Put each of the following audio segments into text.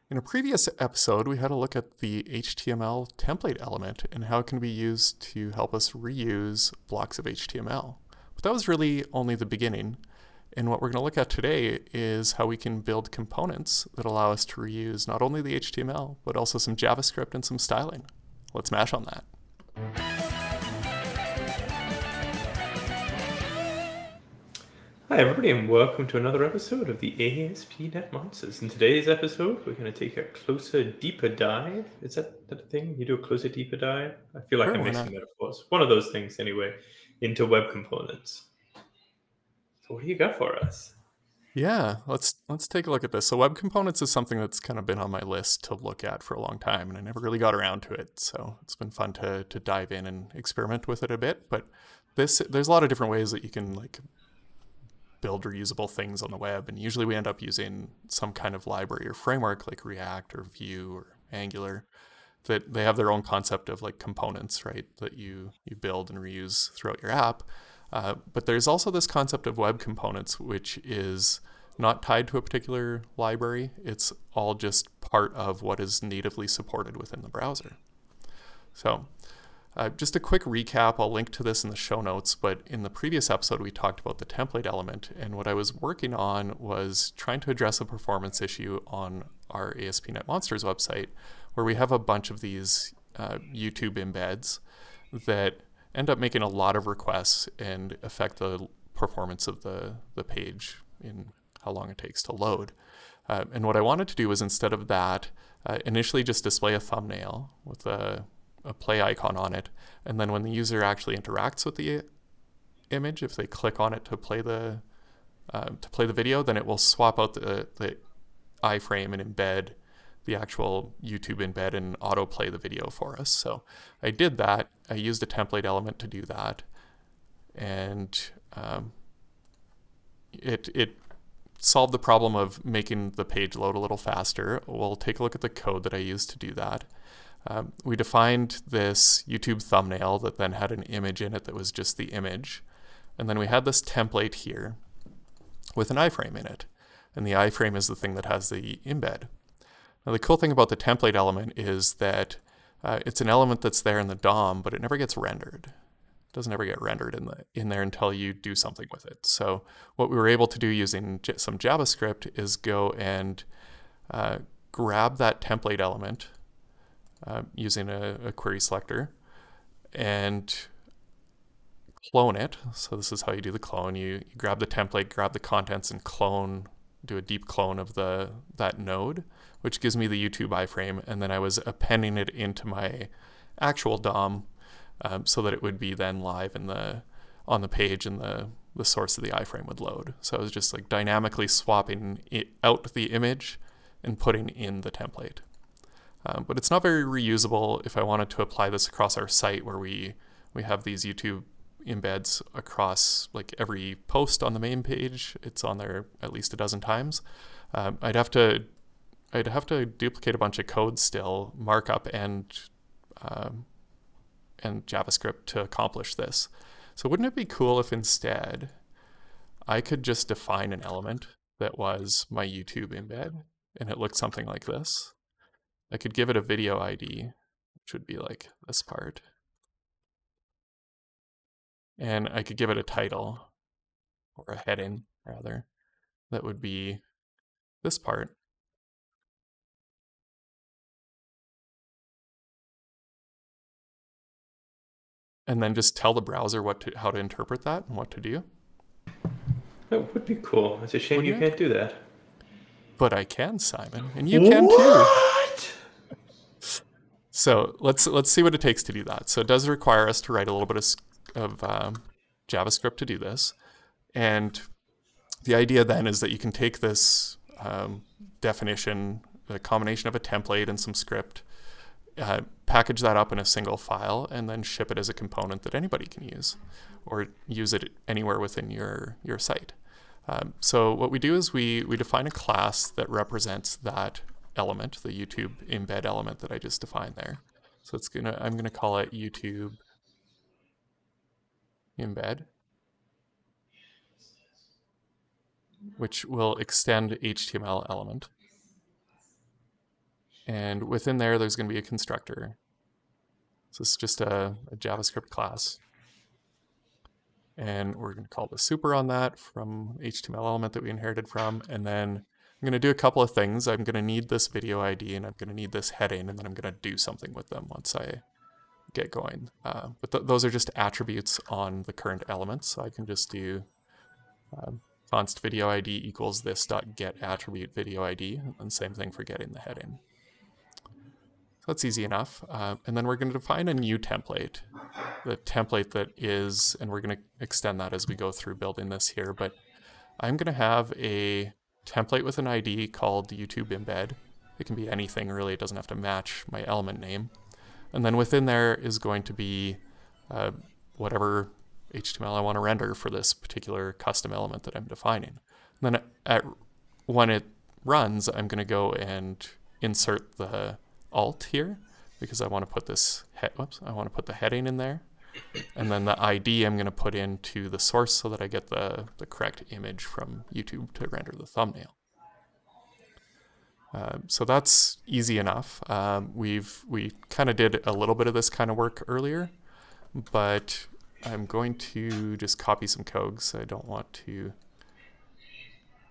In a previous episode, we had a look at the HTML template element and how it can be used to help us reuse blocks of HTML. But that was really only the beginning. And what we're going to look at today is how we can build components that allow us to reuse not only the HTML, but also some JavaScript and some styling. Let's mash on that. Hi everybody and welcome to another episode of the Asp.Net Monsters. In today's episode, we're going to take a closer, deeper dive. Is that a thing? You do a closer, deeper dive? I feel like Sure, I'm why mixing not? metaphors. One of those things anyway, into web components. So what do you got for us? Yeah, let's take a look at this. So web components is something that's kind of been on my list to look at for a long time, and I never really got around to it. So it's been fun to dive in and experiment with it a bit. But there's a lot of different ways that you can build reusable things on the web, and usually we end up using some kind of library or framework like React or Vue or Angular that they have their own concept of like components, right? That you build and reuse throughout your app. But there's also this concept of web components, which is not tied to a particular library. It's all just part of what is natively supported within the browser. So just a quick recap, I'll link to this in the show notes, but in the previous episode we talked about the template element, and what I was working on was trying to address a performance issue on our ASP.NET Monsters website, where we have a bunch of these YouTube embeds that end up making a lot of requests and affect the performance of the page in how long it takes to load. And what I wanted to do was, instead of that, initially just display a thumbnail with a play icon on it, and then when the user actually interacts with the image, if they click on it to play the video, then it will swap out the iframe and embed the actual YouTube embed and autoplay the video for us. So I did that. I used a template element to do that, and it solved the problem of making the page load a little faster. We'll take a look at the code that I used to do that. We defined this YouTube thumbnail that then had an image in it that was just the image. And then we had this template here with an iframe in it. And the iframe is the thing that has the embed. Now the cool thing about the template element is that it's an element that's there in the DOM, but it never gets rendered. It doesn't ever get rendered in there until you do something with it. So what we were able to do using some JavaScript is go and grab that template element using a query selector and clone it. So this is how you do the clone. You grab the template, grab the contents, and do a deep clone of that node, which gives me the YouTube iframe, and then I was appending it into my actual DOM so that it would be then live on the page, and the source of the iframe would load. So I was just like dynamically swapping out the image and putting in the template. But it's not very reusable if I wanted to apply this across our site, where we have these YouTube embeds across like every post on the main page. It's on there at least a dozen times. I'd have to duplicate a bunch of code still, markup and JavaScript to accomplish this. So wouldn't it be cool if instead I could just define an element that was my YouTube embed, and it looked something like this? I could give it a video ID, which would be like this part. And I could give it a title, or a heading rather, that would be this part. And then just tell the browser how to interpret that and what to do. That would be cool. It's a shame Wouldn't you it? can't do that. But I can, Simon, and you can too. What? So let's see what it takes to do that. So it does require us to write a little bit of JavaScript to do this. And the idea then is that you can take this definition, a combination of a template and some script, package that up in a single file, and then ship it as a component that anybody can use, or use it anywhere within your site. So what we do is we define a class that represents that element, the YouTube embed element that I just defined there. So I'm gonna call it YouTube embed, which will extend HTML element. And within there, there's going to be a constructor. So it's just a JavaScript class. And we're going to call the super on that from HTML element that we inherited from. And then I'm going to do a couple of things. I'm going to need this video ID and I'm going to need this heading, and then I'm going to do something with them once I get going. But those are just attributes on the current elements. So I can just do const video ID equals this dot get attribute video ID, and same thing for getting the heading. So that's easy enough. And then we're going to define a new template. The template that is, and we're going to extend that as we go through building this here, but I'm going to have a template with an ID called YouTube embed. It can be anything really, it doesn't have to match my element name. And then within there is going to be whatever HTML I want to render for this particular custom element that I'm defining. And then when it runs, I'm going to go and insert the alt here because I want to put this I want to put the heading in there, and then the ID I'm going to put into the source so that I get the correct image from YouTube to render the thumbnail. So that's easy enough. We kind of did a little bit of this kind of work earlier, but I'm going to just copy some code because I don't want to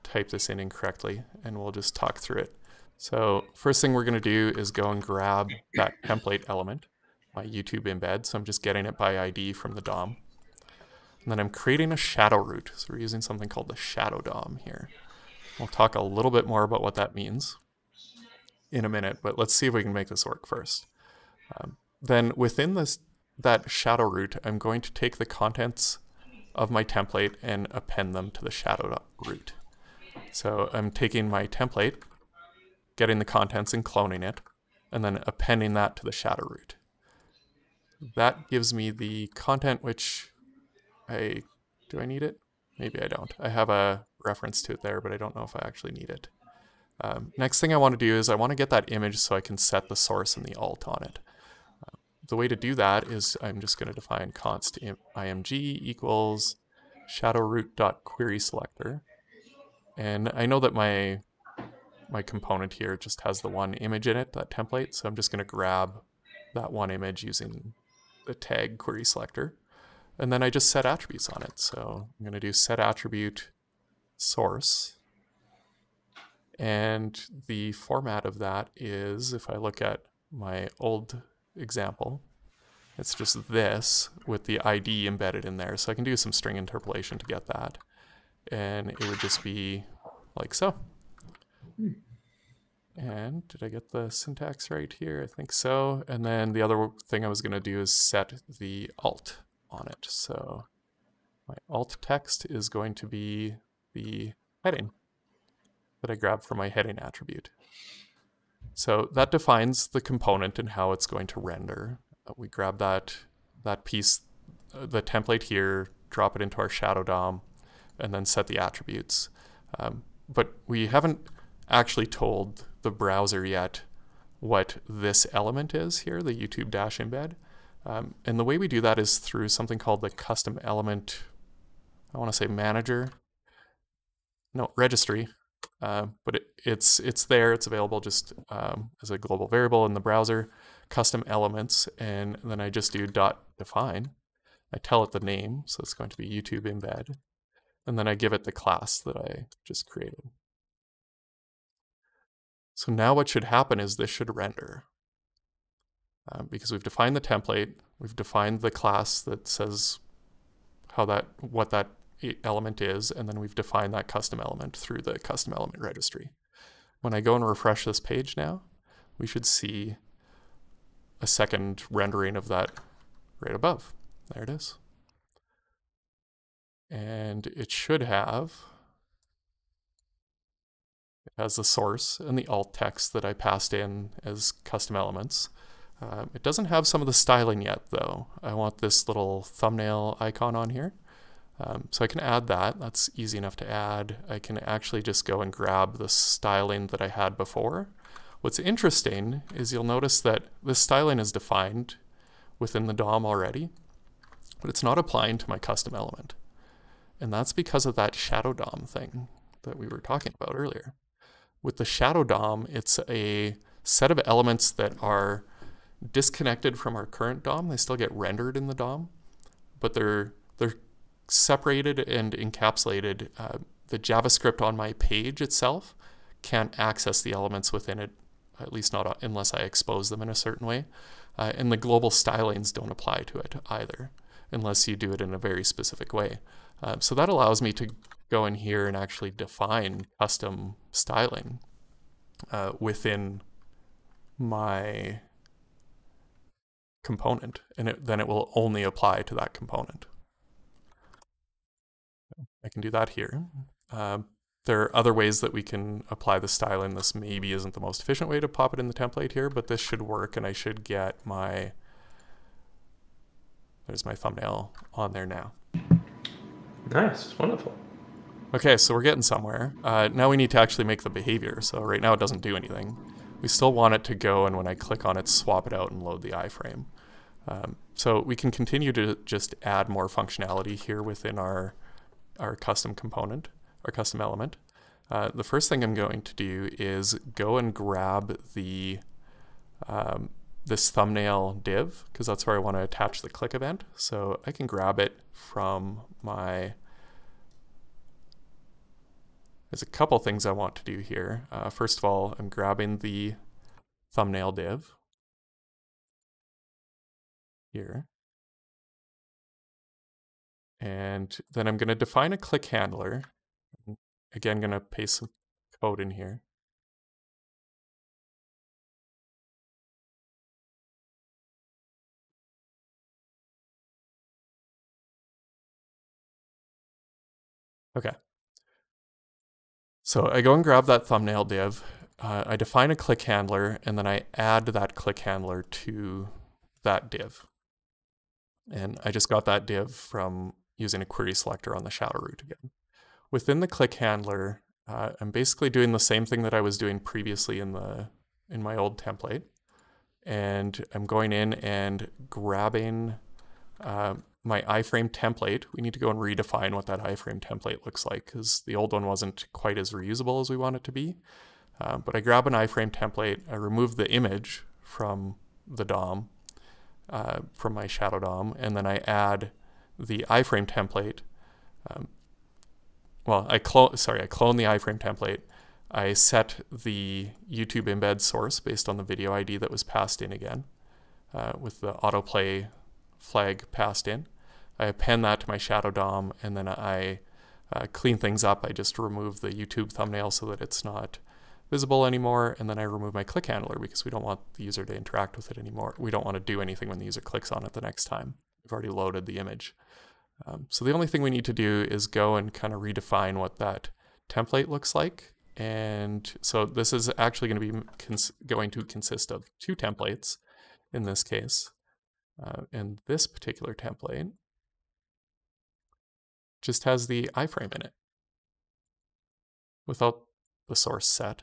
type this in incorrectly, and we'll just talk through it. So first thing we're going to do is go and grab that template element, my YouTube embed. So I'm just getting it by ID from the DOM. And then I'm creating a shadow root. So we're using something called the shadow DOM here. We'll talk a little bit more about what that means in a minute, but let's see if we can make this work first. Then within that shadow root, I'm going to take the contents of my template and append them to the shadow root. So I'm taking my template, getting the contents and cloning it, and then appending that to the shadow root. That gives me the content which do I need it? Maybe I don't. I have a reference to it there, but I don't know if I actually need it. Next thing I want to do is I want to get that image so I can set the source and the alt on it. The way to do that is I'm just going to define const img equals shadow root.querySelector. And I know that my component here just has the one image in it, that template, so I'm just going to grab that one image using the tag querySelector. And then I just set attributes on it. So I'm going to do set attribute source. And the format of that is, if I look at my old example, it's just this with the ID embedded in there. So I can do some string interpolation to get that. And it would just be like so. And did I get the syntax right here? I think so. And then the other thing I was going to do is set the alt on it. So my alt text is going to be the heading that I grabbed from my heading attribute. So that defines the component and how it's going to render. We grab that piece, the template here, drop it into our shadow DOM, and then set the attributes. But we haven't actually told the browser yet what this element is here, the YouTube dash embed. And the way we do that is through something called the custom element, I want to say manager, no, registry. But it's there, it's available just as a global variable in the browser, custom elements, and then I just do .define. I tell it the name, so it's going to be YouTube embed, and then I give it the class that I just created. So now what should happen is this should render. Because we've defined the template, we've defined the class that says what that element is, and then we've defined that custom element through the custom element registry. When I go and refresh this page now, we should see a second rendering of that right above. There it is. And it should have, it has the source and the alt text that I passed in as custom elements. It doesn't have some of the styling yet though. I want this little thumbnail icon on here. So I can add that. That's easy enough to add. I can actually just go and grab the styling that I had before. What's interesting is you'll notice that this styling is defined within the DOM already, but it's not applying to my custom element. And that's because of that shadow DOM thing that we were talking about earlier. With the shadow DOM, it's a set of elements that are disconnected from our current DOM. They still get rendered in the DOM, but they're separated and encapsulated. The JavaScript on my page itself can't access the elements within it, at least not unless I expose them in a certain way. And the global stylings don't apply to it either, unless you do it in a very specific way. So that allows me to go in here and actually define custom styling within my component, and then it will only apply to that component. I can do that here. There are other ways that we can apply the styling. This maybe isn't the most efficient way to pop it in the template here, but this should work, and I should get there's my thumbnail on there now. Nice, wonderful. Okay, so we're getting somewhere. Now we need to actually make the behavior. So right now it doesn't do anything. We still want it to go, and when I click on it, swap it out and load the iframe. So we can continue to just add more functionality here within our custom component, our custom element. The first thing I'm going to do is go and grab the this thumbnail div, because that's where I want to attach the click event. So I can grab it from there's a couple things I want to do here. First of all, I'm grabbing the thumbnail div here. And then I'm going to define a click handler. Again, going to paste some code in here. Okay. So I go and grab that thumbnail div. I define a click handler, and then I add that click handler to that div. And I just got that div from using a query selector on the shadow root again. Within the click handler, I'm basically doing the same thing that I was doing previously in my old template. And I'm going in and grabbing my iframe template. We need to go and redefine what that iframe template looks like, because the old one wasn't quite as reusable as we want it to be. But I grab an iframe template, I remove the image from the DOM, from my shadow DOM, and then I add the iframe template. I clone the iframe template. I set the YouTube embed source based on the video ID that was passed in again, with the autoplay flag passed in. I append that to my shadow DOM, and then I clean things up. I just remove the YouTube thumbnail so that it's not visible anymore, and then I remove my click handler because we don't want the user to interact with it anymore. We don't want to do anything when the user clicks on it the next time. We've already loaded the image. So the only thing we need to do is go and kind of redefine what that template looks like. And so this is actually going to be going to consist of two templates in this case. And this particular template just has the iframe in it without the source set,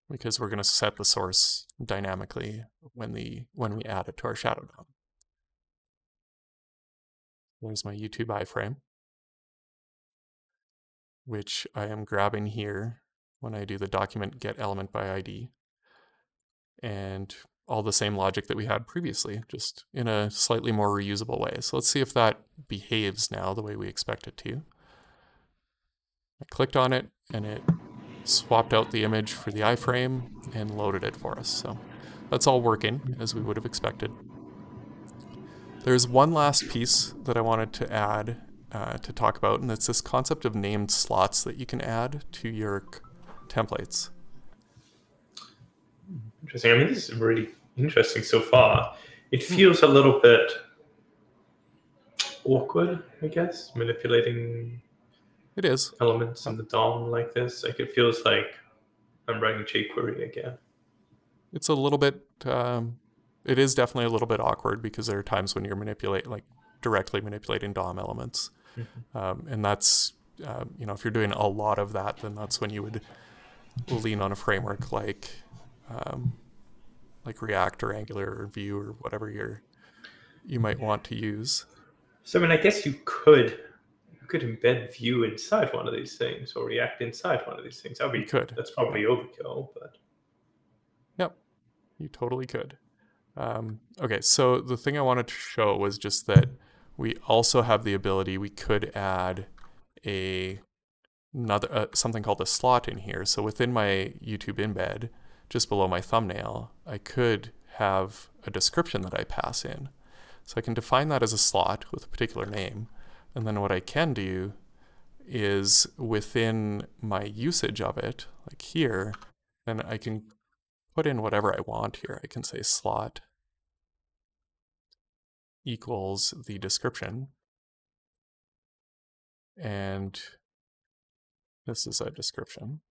because we're going to set the source dynamically when we add it to our shadow DOM. There's my YouTube iframe, which I am grabbing here when I do the document get element by ID, and all the same logic that we had previously, just in a slightly more reusable way. So let's see if that behaves now the way we expect it to. I clicked on it, and it swapped out the image for the iframe and loaded it for us. So that's all working as we would have expected. There's one last piece that I wanted to add to talk about, and it's this concept of named slots that you can add to your templates. Interesting. I mean, this is really interesting so far. It feels a little bit awkward, I guess, manipulating It is. elements in the DOM like this. Like, it feels like I'm writing jQuery again. It's a little bit, it is definitely a little bit awkward because there are times when you're directly manipulating DOM elements. Mm-hmm. And that's, if you're doing a lot of that, then that's when you would lean on a framework like React or Angular or Vue or whatever you might want to use. So, I mean, I guess you could embed Vue inside one of these things or React inside one of these things. That's probably overkill, but. Yep. You totally could. Okay, so the thing I wanted to show was just that we also have the ability, we could add another something called a slot in here. So within my YouTube embed, just below my thumbnail, I could have a description that I pass in. So I can define that as a slot with a particular name. And then what I can do is within my usage of it, like here, then I can put in whatever I want here. I can say slot equals the description. And this is a description.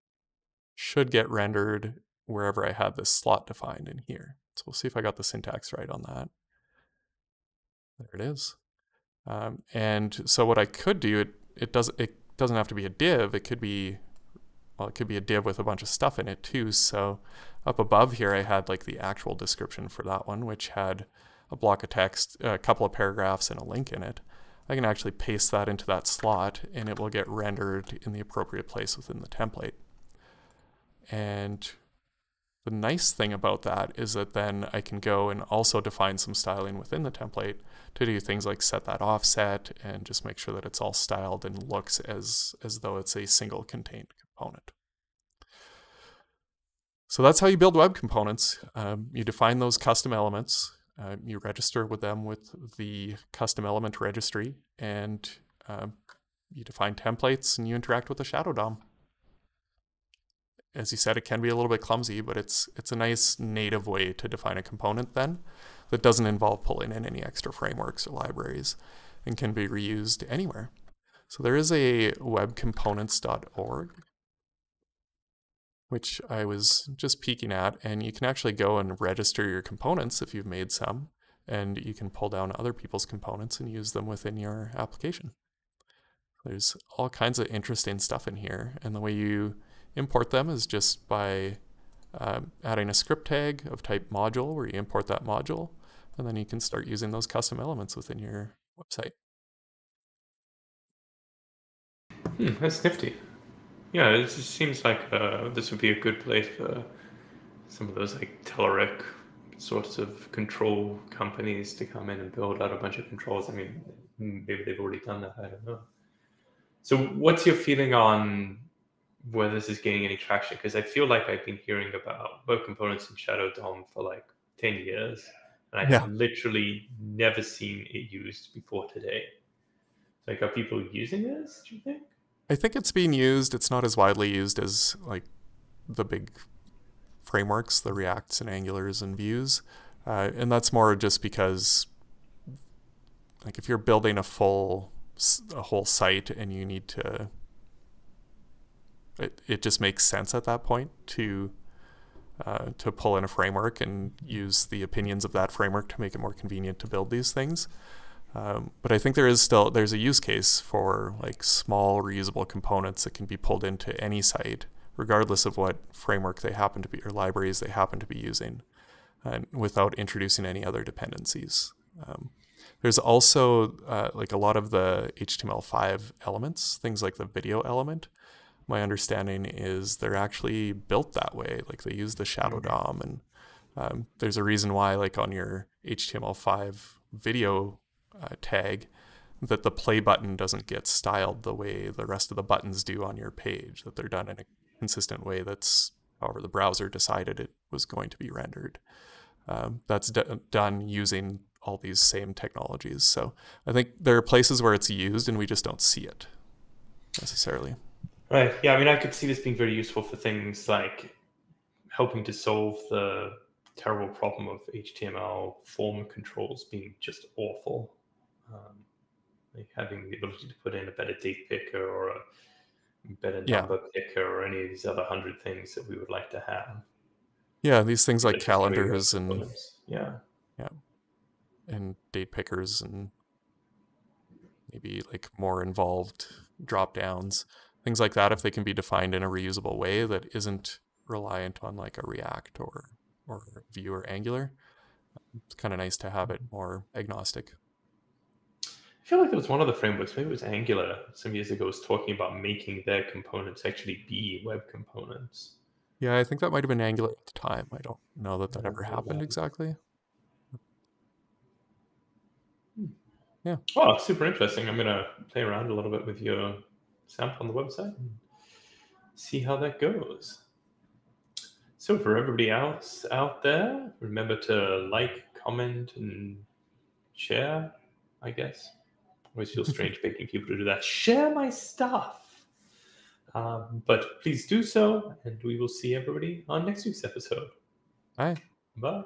Should get rendered wherever I had this slot defined in here. So we'll see if I got the syntax right on that. There it is. And so what I could do, it doesn't have to be a div. It could be, well, it could be a div with a bunch of stuff in it too. So up above here, I had like the actual description for that one, which had a block of text, a couple of paragraphs, and a link in it. I can actually paste that into that slot, and it will get rendered in the appropriate place within the template. And the nice thing about that is that then I can go and also define some styling within the template to do things like set that offset and just make sure that it's all styled and looks as though it's a single contained component. So that's how you build web components. You define those custom elements, you register with them with the custom element registry, and you define templates and you interact with the shadow DOM. As you said, it can be a little bit clumsy, but it's a nice native way to define a component then that doesn't involve pulling in any extra frameworks or libraries and can be reused anywhere. So there is a webcomponents.org, which I was just peeking at, and you can actually go and register your components if you've made some, and you can pull down other people's components and use them within your application. There's all kinds of interesting stuff in here, and the way you import them is just by adding a script tag of type module where you import that module, and then you can start using those custom elements within your website. That's nifty. Yeah, it just seems like this would be a good place for some of those like Telerik sorts of control companies to come in and build out a bunch of controls. I mean, maybe they've already done that. I don't know. So what's your feeling on whether this is gaining any traction? Because I feel like I've been hearing about web components and Shadow DOM for like 10 years, and I have literally never seen it used before today. Like, are people using this, do you think? I think it's being used. It's not as widely used as like the big frameworks, the Reacts and Angulars and Vues. And that's more just because like if you're building a whole site and you need to, it just makes sense at that point to pull in a framework and use the opinions of that framework to make it more convenient to build these things. But I think there's a use case for like small reusable components that can be pulled into any site, regardless of what framework they happen to be or libraries they happen to be using, and without introducing any other dependencies. There's also like a lot of the HTML5 elements, things like the video element. My understanding is they're actually built that way. Like they use the shadow DOM, and there's a reason why, like on your HTML5 video tag, that the play button doesn't get styled the way the rest of the buttons do on your page, that they're done in a consistent way that's however the browser decided it was going to be rendered. That's done using all these same technologies. So I think there are places where it's used and we just don't see it necessarily. Right. Yeah, I mean, I could see this being very useful for things like helping to solve the terrible problem of HTML form controls being just awful. Like having the ability to put in a better date picker or a better number picker or any of these other 100 things that we would like to have. Yeah, these things like But just very calendars and components. Yeah. and date pickers and maybe like more involved drop downs, things like that, if they can be defined in a reusable way that isn't reliant on like a React or Vue or Angular, it's kind of nice to have it more agnostic. I feel like there was one of the frameworks, maybe it was Angular, some years ago, was talking about making their components actually be web components. Yeah, I think that might have been Angular at the time. I don't know that I that ever don't know happened about it. exactly. Yeah. Oh, super interesting. I'm gonna play around a little bit with your sample on the website and see how that goes. So for everybody else out there, remember to like, comment, and share, I guess. Always feels strange begging people to do that. Share my stuff. But please do so, and we will see everybody on next week's episode. Bye. Bye.